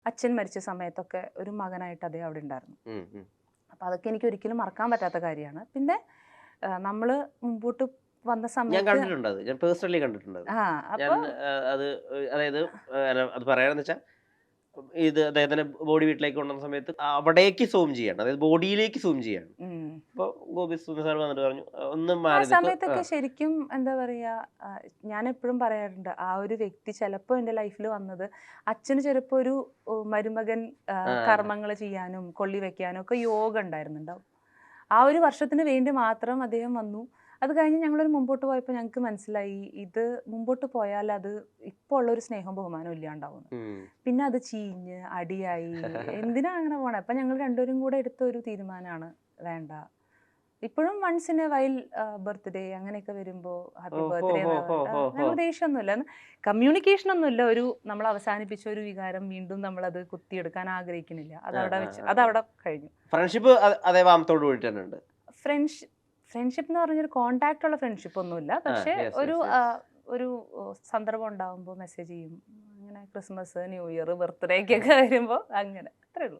അച്ഛൻ മരിച്ച സമയത്തൊക്കെ ഒരു മകനായിട്ട് അദ്ദേഹം അവിടെ ഉണ്ടായിരുന്നു. ഉം, ഉം. അപ്പോൾ അതൊക്കെ എനിക്ക് ഒരിക്കലും മറക്കാൻ പറ്റാത്ത കാര്യമാണ്. പിന്നെ നമ്മൾ മുമ്പോട്ട് വന്ന ഞാൻ സമയത്ത് കണ്ടിട്ടുണ്ട് അത്. ഞാൻ പേഴ്സണലി കണ്ടിട്ടുണ്ട് അത്. ഞാൻ അപ്പോൾ അത് അതായത് അല്ല അത് പറയാന്ന് വെച്ചാൽ ഇത് അദ്ദേഹത്തിന്റെ ബോഡി വീട്ടിലേക്ക് കൊണ്ടുവന്ന സമയത്ത് അവിടേക്ക് സൂം ചെയ്യാണ്. അതായത് ബോഡിയിലേക്ക് സൂം ചെയ്യാണ്. അപ്പോൾ ഗോപി സുന്ദർ സാർ വന്നിട്ട് പറഞ്ഞു ഒന്ന് ആ മാറി നിൽക്ക്. സമയത്തൊക്കെ ശരിക്കും എന്താ പറയുക, ഞാൻ എപ്പോഴും പറയാറുണ്ട്, ആ ഒരു വ്യക്തി ചിലപ്പോൾ എൻ്റെ ലൈഫിൽ വന്നത് അച്ഛന് ചിലപ്പോൾ ഒരു മരുമകൻ കർമ്മങ്ങൾ ചെയ്യാനും കൊള്ളി വെക്കാനും ഒക്കെ യോഗ ഉണ്ടായിരുന്നുണ്ടാവും. ആ ഒരു വർഷത്തിന് വേണ്ടി മാത്രം അദ്ദേഹം വന്നു. അത് കഴിഞ്ഞ് ഞങ്ങളൊരു മുമ്പോട്ട് പോയപ്പോൾ ഞങ്ങൾക്ക് മനസ്സിലായി ഇത് മുമ്പോട്ട് പോയാൽ അത് ഇപ്പോൾ ഉള്ളൊരു സ്നേഹവും ബഹുമാനവും ഇല്ലാണ്ടാവുന്നു. പിന്നെ അത് ചീഞ്ഞ് അടിയായി എന്തിനാ അങ്ങനെ പോണേ. അപ്പം ഞങ്ങൾ രണ്ടുപേരും കൂടെ എടുത്ത ഒരു തീരുമാനമാണ്, വേണ്ട. ഇപ്പോഴും once in a while birthday അങ്ങനെയൊക്കെ വരുമ്പോൾ ഹാപ്പി ബർത്ത്ഡേ ഞങ്ങൾ ദേഷ്യമൊന്നുമില്ല, കമ്മ്യൂണിക്കേഷൻ ഒന്നുമില്ല. ഒരു നമ്മൾ അവസാനിപ്പിച്ച ഒരു വികാരം വീണ്ടും നമ്മളത് കുത്തിയെടുക്കാൻ ആഗ്രഹിക്കുന്നില്ല. അതവിടെ കഴിഞ്ഞു. ഫ്രണ്ട്ഷിപ്പ് അതേ വാമത്തോട് കൂടി തന്നെ ഉണ്ട്. ഫ്രണ്ട്ഷിപ്പ് എന്ന് പറഞ്ഞൊരു കോണ്ടാക്ട് ഉള്ള ഫ്രണ്ട്ഷിപ്പ് ഒന്നുമില്ല. പക്ഷെ ഒരു സന്ദർഭം ഉണ്ടാകുമ്പോൾ മെസ്സേജ് ചെയ്യും. അങ്ങനെ ക്രിസ്മസ്, ന്യൂ ഇയർ, ബർത്ത്ഡേ ഒക്കെ വരുമ്പോൾ അങ്ങനെ, അത്രേ ഉള്ളൂ.